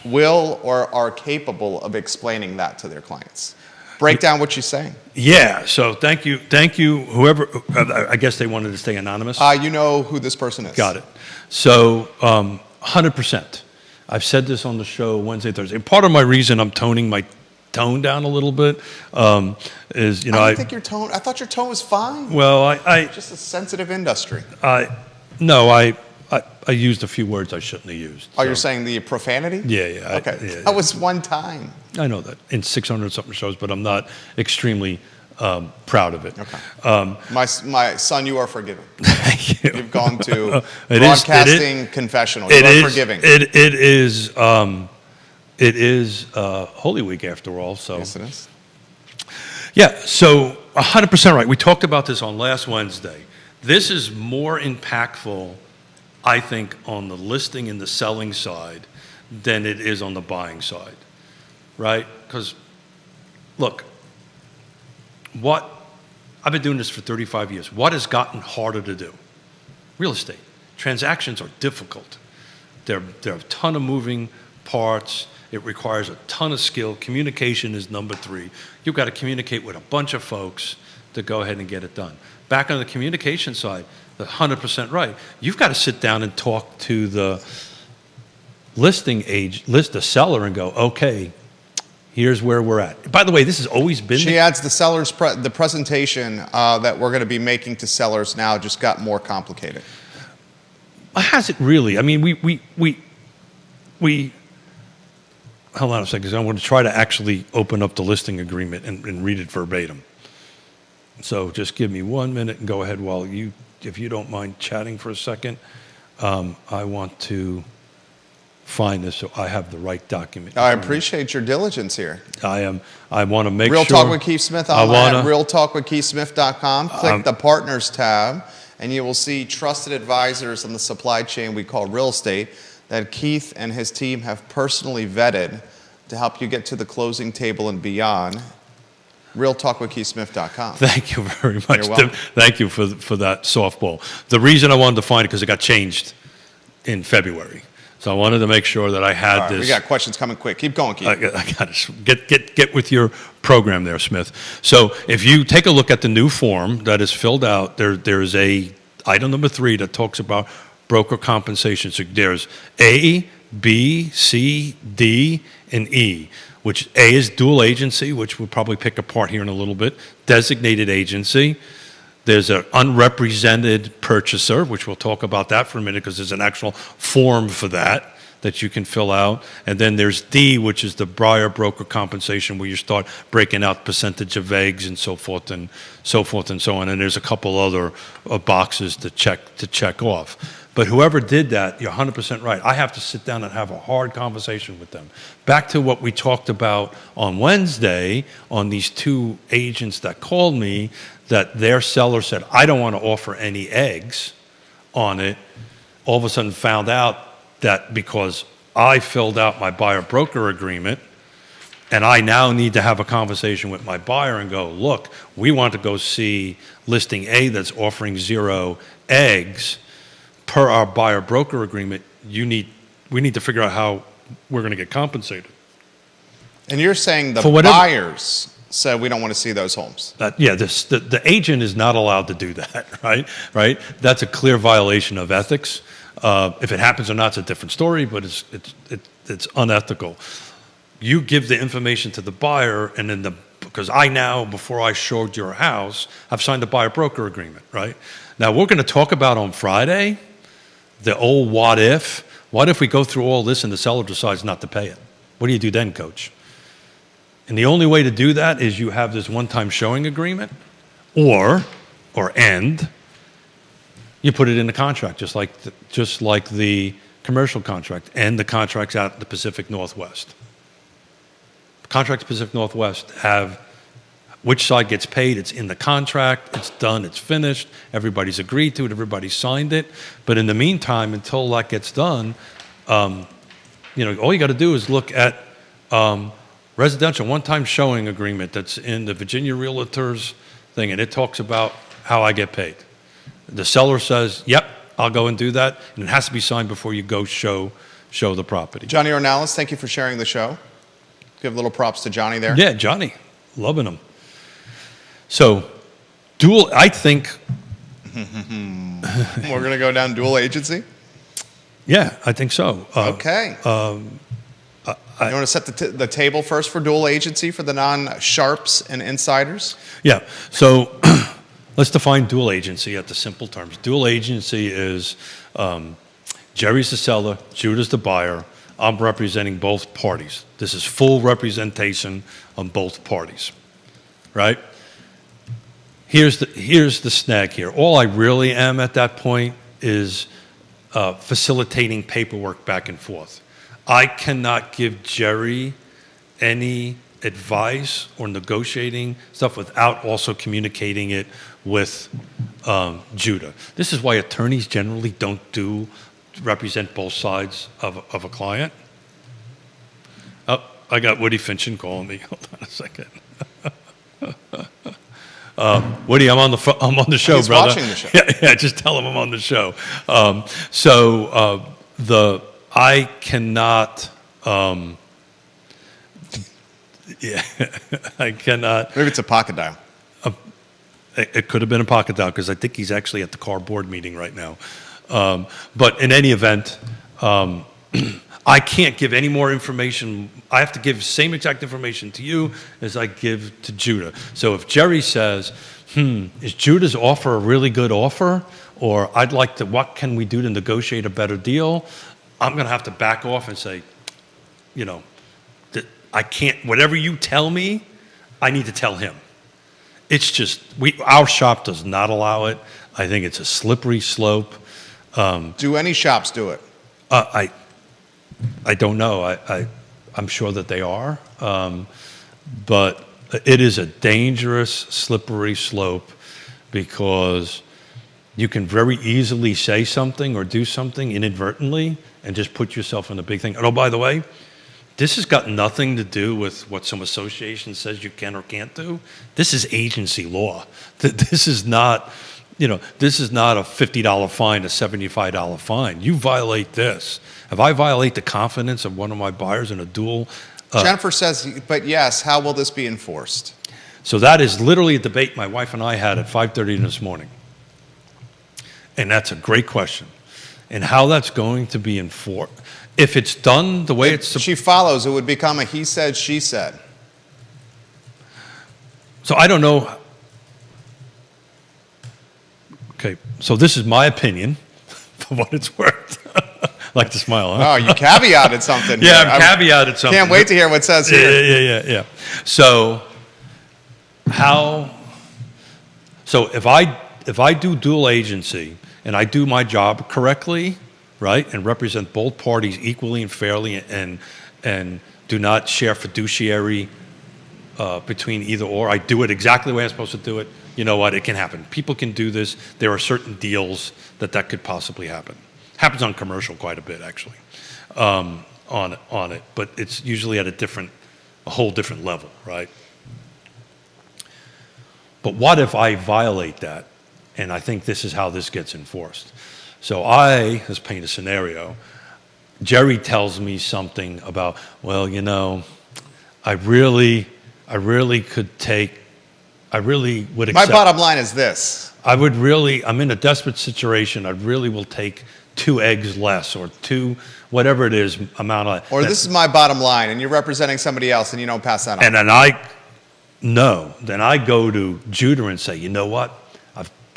will or are capable of explaining that to their clients. Break down what she's saying.
Yeah. So thank you, whoever. I guess they wanted to stay anonymous.
You know who this person is.
Got it. So 100%. I've said this on the show Wednesday, Thursday. And part of my reason I'm toning my tone down a little bit is
I don't think your tone. I thought your tone was fine.
Well,
Just a sensitive industry.
I used a few words I shouldn't have used.
Oh,
so.
you're saying the profanity?
Yeah.
Okay.
Yeah.
That was one time.
I know that in 600 something shows, but I'm not extremely proud of it.
Okay. My son, you are forgiven.
Thank you.
You've gone to
It
broadcasting confessional. You are forgiving.
It is Holy Week after all. So
Yes, it is.
yeah. So 100% right. We talked about this on last Wednesday. This is more impactful, I think, on the listing and the selling side than it is on the buying side, right? Because, look, I've been doing this for 35 years. What has gotten harder to do? Real estate. Transactions are difficult. There are a ton of moving parts. It requires a ton of skill. Communication is number 3. You've got to communicate with a bunch of folks to go ahead and get it done. Back on the communication side, the 100% right. You've got to sit down and talk to the the seller and go, okay, here's where we're at. By the way, this has always been.
She adds the presentation that we're going to be making to sellers now just got more complicated.
Has it really? I mean, we hold on a second, because I want to try to actually open up the listing agreement and read it verbatim. So just give me 1 minute and go ahead while if you don't mind chatting for a second. I want to find this so I have the right document.
I appreciate your diligence here.
I want to make
Real
sure.
Talk with Keith Smith online at realtalkwithkeithsmith.com. Click the Partners tab, and you will see trusted advisors on the supply chain we call real estate that Keith and his team have personally vetted to help you get to the closing table and beyond. realtalkwithkeithsmith.com.
Thank you very much.
You're welcome.
Thank you for that softball. The reason I wanted to find it because it got changed in February. So I wanted to make sure that I had
All right,
this.
we got questions coming quick. Keep going, Keith.
I got it. Get with your program there, Smith. So if you take a look at the new form that is filled out, there's a item number 3 that talks about broker compensation. So there's A, B, C, D, and E, which A is dual agency, which we'll probably pick apart here in a little bit, designated agency. There's an unrepresented purchaser, which we'll talk about that for a minute because there's an actual form for that you can fill out. And then there's D, which is the buyer broker compensation, where you start breaking out percentage of eggs and so forth and so on. And there's a couple other boxes to check off. But whoever did that, you're 100% right. I have to sit down and have a hard conversation with them. Back to what we talked about on Wednesday on these 2 agents that called me, that their seller said, I don't want to offer any eggs. on it, all of a sudden found out that because I filled out my buyer-broker agreement, and I now need to have a conversation with my buyer and go, look, we want to go see listing A that's offering 0 eggs. Per our buyer-broker agreement, we need to figure out how we're going to get compensated.
And you're saying the buyers said we don't want to see those homes.
The agent is not allowed to do that, right? That's a clear violation of ethics. If it happens or not, it's a different story, but it's unethical. You give the information to the buyer, and then because I now, before I showed your house, I've signed a buyer-broker agreement, right? Now, we're going to talk about on Friday the old what if. What if we go through all this and the seller decides not to pay it? What do you do then, coach? And the only way to do that is you have this one-time showing agreement, or you put it in the contract, just like the commercial contract and the contracts out in the Pacific Northwest. Contracts Pacific Northwest have which side gets paid. It's in the contract. It's done. It's finished. Everybody's agreed to it. Everybody's signed it. But in the meantime, until that gets done, all you got to do is look at residential one-time showing agreement that's in the Virginia Realtors thing, and it talks about how I get paid. The seller says, "Yep, I'll go and do that," and it has to be signed before you go show the property.
Johnny Ornelas, thank you for sharing the show. Give a little props to Johnny there.
Yeah, Johnny, loving him. So, I think
we're going to go down dual agency.
Yeah, I think so.
Okay. You want to set the table first for dual agency for the non-sharps and insiders?
Yeah. So let's define dual agency at the simple terms. Dual agency is Jerry's the seller, Judah's the buyer. I'm representing both parties. This is full representation on both parties, right? Here's the snag here. All I really am at that point is facilitating paperwork back and forth. I cannot give Jerry any advice or negotiating stuff without also communicating it with Judah. This is why attorneys generally don't represent both sides of a client. Oh, I got Woody Finchin calling me. Hold on a second. Woody, I'm on the show,
He's
brother.
Watching the show.
Yeah, just tell him I'm on the show. I cannot. I cannot.
Maybe it's a pocket dial.
It could have been a pocket dial because I think he's actually at the car board meeting right now. But in any event, I can't give any more information. I have to give same exact information to you as I give to Judah. So if Jerry says, is Judah's offer a really good offer? Or what can we do to negotiate a better deal? I'm going to have to back off and say, I can't, whatever you tell me, I need to tell him. It's just, our shop does not allow it. I think it's a slippery slope.
Do any shops do it?
I don't know. I'm sure that they are. But it is a dangerous, slippery slope because you can very easily say something or do something inadvertently and just put yourself in a big thing. And oh, by the way, this has got nothing to do with what some association says you can or can't do. This is agency law. This is not, this is not a $50 fine, a $75 fine. You violate this. If I violate the confidence of one of my buyers in a dual...
Jennifer says, but yes, how will this be enforced?
So that is literally a debate my wife and I had at 5:30 this morning. And that's a great question. And how that's going to be enforced. If it's done the way it's...
She follows, it would become a he said, she said.
So I don't know. Okay, so this is my opinion, for what it's worth. Like to smile, huh?
Oh, you caveated something.
Yeah,
here.
I've caveated something.
Can't wait to hear what it says here.
Yeah. So if I do dual agency and I do my job correctly, right, and represent both parties equally and fairly and do not share fiduciary between either or, I do it exactly the way I'm supposed to do it, you know what, it can happen. People can do this. There are certain deals that could possibly happen. Happens on commercial quite a bit, actually, on it. But it's usually at a whole different level, right? But what if I violate that? And I think this is how this gets enforced. So let's paint a scenario. Jerry tells me something about, well, you know, I really would accept.
My bottom line is this.
I'm in a desperate situation. I really will take 2 eggs less or 2, whatever it is, amount of.
Or this is my bottom line, and you're representing somebody else, and you don't pass that on.
And then I go to Judah and say, you know what?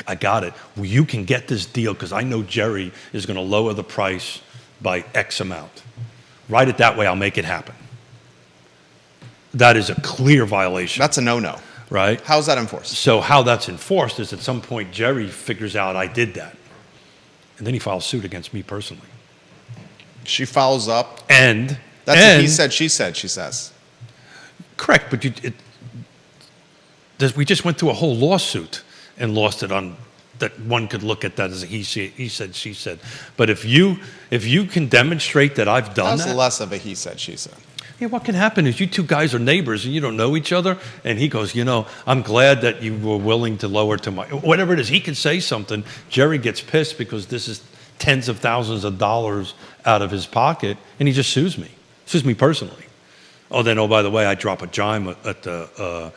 I got it. Well, you can get this deal because I know Jerry is going to lower the price by X amount. Write it that way, I'll make it happen. That is a clear violation.
That's a no-no.
Right?
How's that enforced?
So how that's enforced is at some point Jerry figures out I did that. And then he files suit against me personally.
She follows up.
That's
a he said, she said, she says.
Correct, but we just went through a whole lawsuit and lost it on that. One could look at that as a he said, she said. But if you can demonstrate that I've done
That's
that.
less of a he said, she said.
Yeah, what can happen is you 2 guys are neighbors and you don't know each other. And he goes, you know, I'm glad that you were willing to lower to my, whatever it is. He can say something. Jerry gets pissed because this is tens of thousands of dollars out of his pocket. And he just sues me personally. Oh, by the way, I drop a dime at the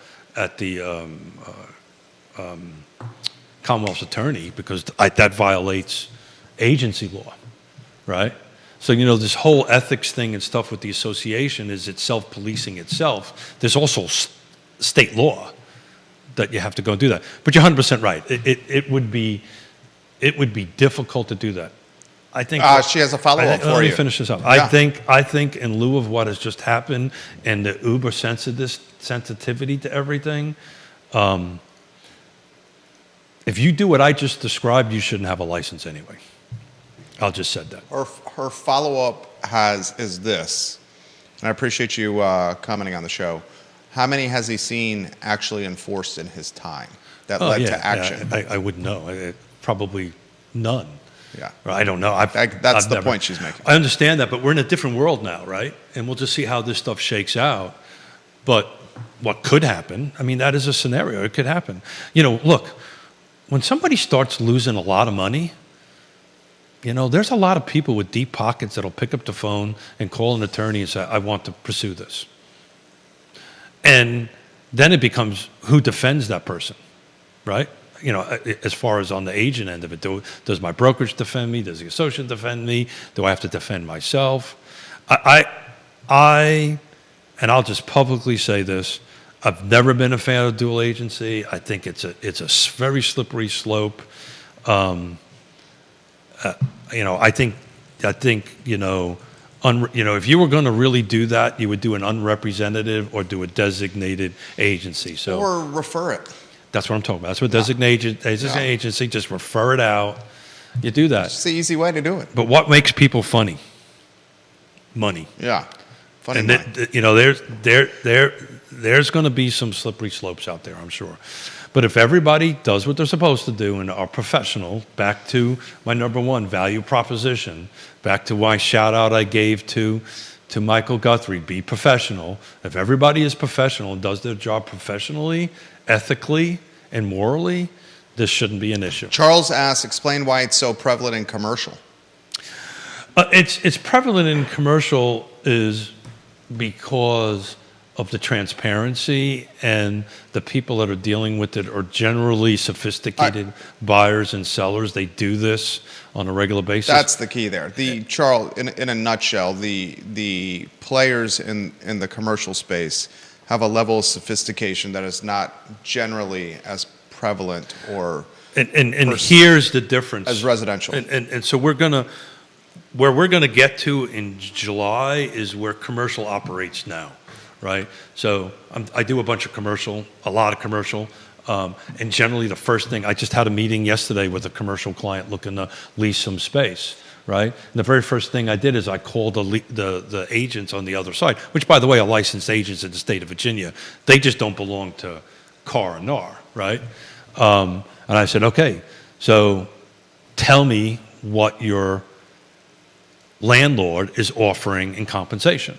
Commonwealth's attorney because that violates agency law, right? So, you know, this whole ethics thing and stuff with the association is it's self-policing itself. There's also state law that you have to go and do that. But you're 100% right. It would be difficult to do that. I think
she has a follow-up for you.
Let me finish this up.
Yeah.
I think in lieu of what has just happened and the uber sensitivity to everything, if you do what I just described, you shouldn't have a license anyway. I'll just said that.
Her follow-up is this, and I appreciate you commenting on the show. How many has he seen actually enforced in his time that led to action?
Yeah, I wouldn't know. Probably none.
Yeah.
I don't know.
That's the point she's making.
I understand that, but we're in a different world now, right? And we'll just see how this stuff shakes out. But what could happen, I mean, that is a scenario. It could happen. You know, look, when somebody starts losing a lot of money, you know, there's a lot of people with deep pockets that'll pick up the phone and call an attorney and say, I want to pursue this. And then it becomes who defends that person, right? You know, as far as on the agent end of it, does my brokerage defend me? Does the associate defend me? Do I have to defend myself? And I'll just publicly say this, I've never been a fan of dual agency. I think it's a very slippery slope. You know, I think you know, if you were going to really do that, you would do an unrepresentative or do a designated agency. So
or refer it.
That's what I'm talking about. That's what designated agency. Just refer it out. You do that.
It's the easy way to do it.
But what makes people funny? Money.
Yeah, funny.
And you know, there's going to be some slippery slopes out there, I'm sure. But if everybody does what they're supposed to do and are professional, back to my number one value proposition, back to my shout out I gave to Michael Guthrie, be professional. If everybody is professional and does their job professionally, ethically, and morally, this shouldn't be an issue.
Charles asks, explain why it's so prevalent in commercial.
It's prevalent in commercial is because of the transparency, and the people that are dealing with it are generally sophisticated buyers and sellers. They do this on a regular basis.
That's the key there. Charles, in a nutshell, the players in the commercial space have a level of sophistication that is not generally as prevalent or
and here's the difference
as residential.
And so where we're gonna get to in July is where commercial operates now. Right, so I do a lot of commercial, and generally the first thing, I just had a meeting yesterday with a commercial client looking to lease some space, right? And the very first thing I did is I called the agents on the other side, which by the way are licensed agents in the state of Virginia. They just don't belong to CAR&R, right? And I said, okay, so tell me what your landlord is offering in compensation.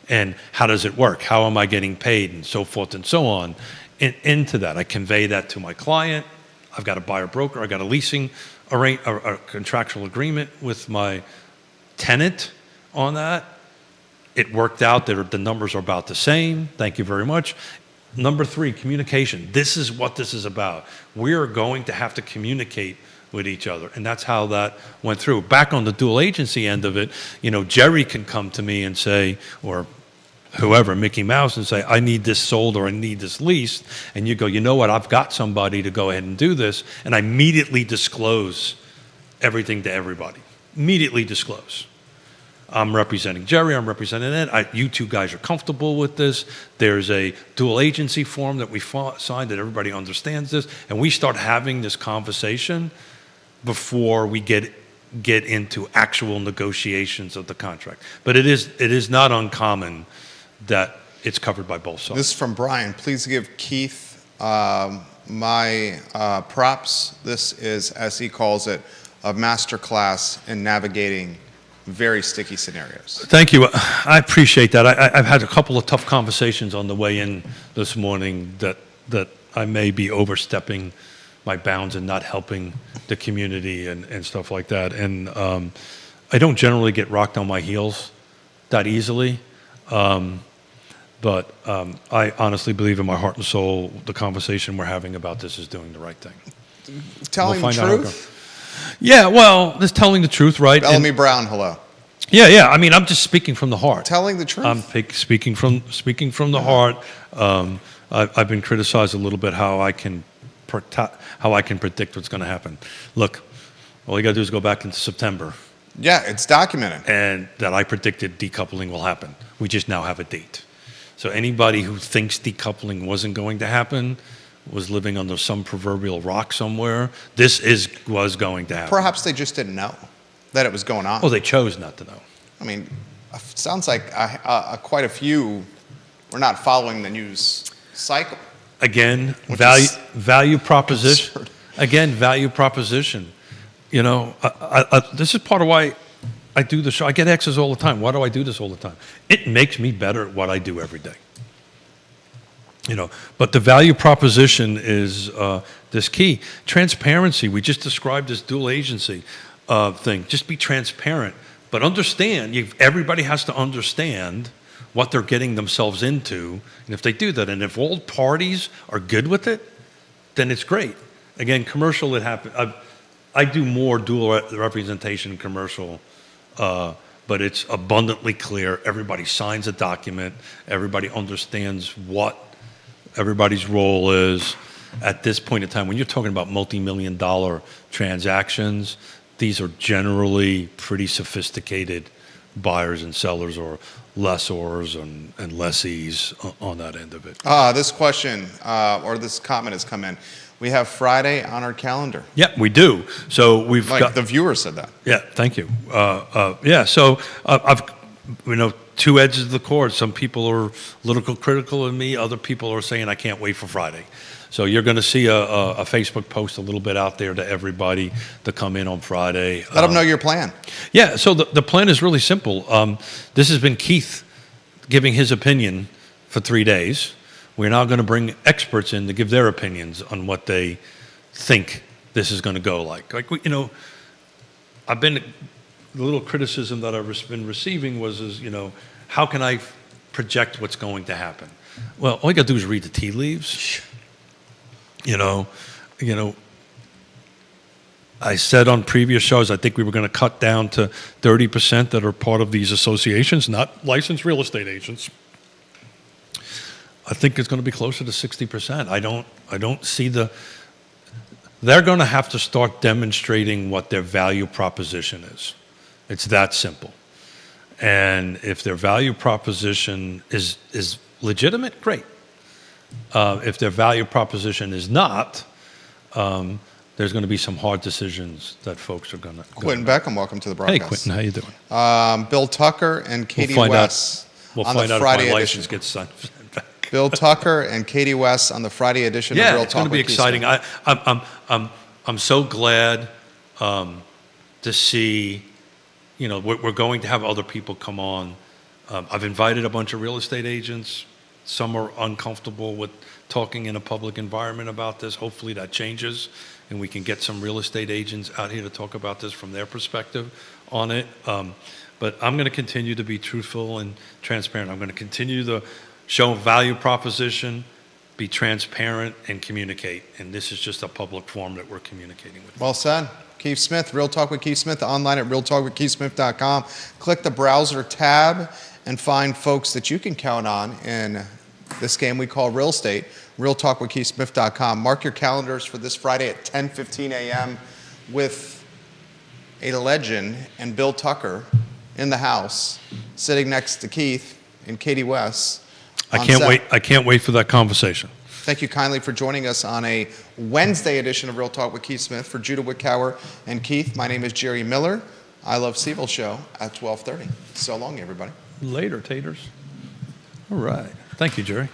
And how does it work? How am I getting paid? And so forth and so on. Into that, I convey that to my client. I've got a buyer broker. I've got a leasing a contractual agreement with my tenant on that. It worked out. The numbers are about the same. Thank you very much. Number 3, communication. This is what this is about. We are going to have to communicate with each other. And that's how that went through. Back on the dual agency end of it, Jerry can come to me and say, or whoever, Mickey Mouse, and say, I need this sold or I need this leased. And you go, you know what, I've got somebody to go ahead and do this. And I immediately disclose everything to everybody. Immediately disclose. I'm representing Jerry, I'm representing Ed. You two guys are comfortable with this. There's a dual agency form that we signed that everybody understands this. And we start having this conversation before we get into actual negotiations of the contract. But it is not uncommon that it's covered by both sides.
This is from Brian. Please give Keith my props. This is, as he calls it, a masterclass in navigating very sticky scenarios.
Thank you. I appreciate that. I've had a couple of tough conversations on the way in this morning that I may be overstepping my bounds and not helping the community and stuff like that. And I don't generally get rocked on my heels that easily. But I honestly believe in my heart and soul the conversation we're having about this is doing the right thing.
Telling the truth?
Yeah, well, just telling the truth, right?
Bellamy Brown, hello.
Yeah. I mean, I'm just speaking from the heart.
Telling the truth.
I'm speaking from the heart. I've been criticized a little bit how I can predict what's going to happen. Look, all you got to do is go back into September.
Yeah, it's documented.
And that I predicted decoupling will happen. We just now have a date. So anybody who thinks decoupling wasn't going to happen was living under some proverbial rock somewhere. This was going to happen.
Perhaps they just didn't know that it was going on.
Well, they chose not to know.
I mean, sounds like quite a few were not following the news cycle.
Again, value proposition. Again, value proposition. This is part of why I do the show. I get X's all the time. Why do I do this all the time? It makes me better at what I do every day. But the value proposition is this key. Transparency. We just described this dual agency thing. Just be transparent, but understand. Everybody has to understand what they're getting themselves into, and if they do that, and if all parties are good with it, then it's great. Again, commercial, it happens. I do more dual representation commercial, but it's abundantly clear. Everybody signs a document. Everybody understands what everybody's role is at this point in time. When you're talking about multi-million-dollar transactions, these are generally pretty sophisticated buyers and sellers or lessors and lessees on that end of it.
This question or this comment has come in. We have Friday on our calendar.
Yeah, we do. So we've got
the viewer said that.
Yeah, thank you. So I've two edges of the cord. Some people are a little critical of me. Other people are saying I can't wait for Friday. So you're going to see a Facebook post a little bit out there to everybody to come in on Friday.
Let them know your plan.
Yeah, so the plan is really simple. This has been Keith giving his opinion for 3 days. We're now going to bring experts in to give their opinions on what they think this is going to go like. I've been, the little criticism that I've been receiving was how can I project what's going to happen? Well, all you got to do is read the tea leaves. I said on previous shows, I think we were going to cut down to 30% that are part of these associations, not licensed real estate agents. I think it's going to be closer to 60%. I don't see they're going to have to start demonstrating what their value proposition is. It's that simple. And if their value proposition is legitimate, great. If their value proposition is not, there's going to be some hard decisions that folks are going to.
Quentin Beckham, welcome to the broadcast.
Hey, Quentin, how you doing?
Bill Tucker and Katie West.
We'll
on
find
the
out
Friday
if my
edition.
license gets sent back.
Bill Tucker and Katie West on the Friday edition of Real Talk.
It's going to be
with Keith
exciting.
Smith.
I'm so glad to see. We're going to have other people come on. I've invited a bunch of real estate agents. Some are uncomfortable with talking in a public environment about this. Hopefully that changes, and we can get some real estate agents out here to talk about this from their perspective on it. But I'm going to continue to be truthful and transparent. I'm going to continue to show value proposition, be transparent, and communicate. And this is just a public forum that we're communicating with.
Well said. Keith Smith, Real Talk with Keith Smith, online at realtalkwithkeithsmith.com. Click the browser tab and find folks that you can count on in this game we call real estate, realtalkwithkeithsmith.com. Mark your calendars for this Friday at 10:15 a.m. with a legend and Bill Tucker in the house, sitting next to Keith and Katie West.
I can't wait for that conversation.
Thank you kindly for joining us on a Wednesday edition of Real Talk with Keith Smith. For Judah Wickauer and Keith, my name is Jerry Miller. I Love Seville show at 12:30. So long, everybody.
Later, taters. All right. Thank you, Jerry.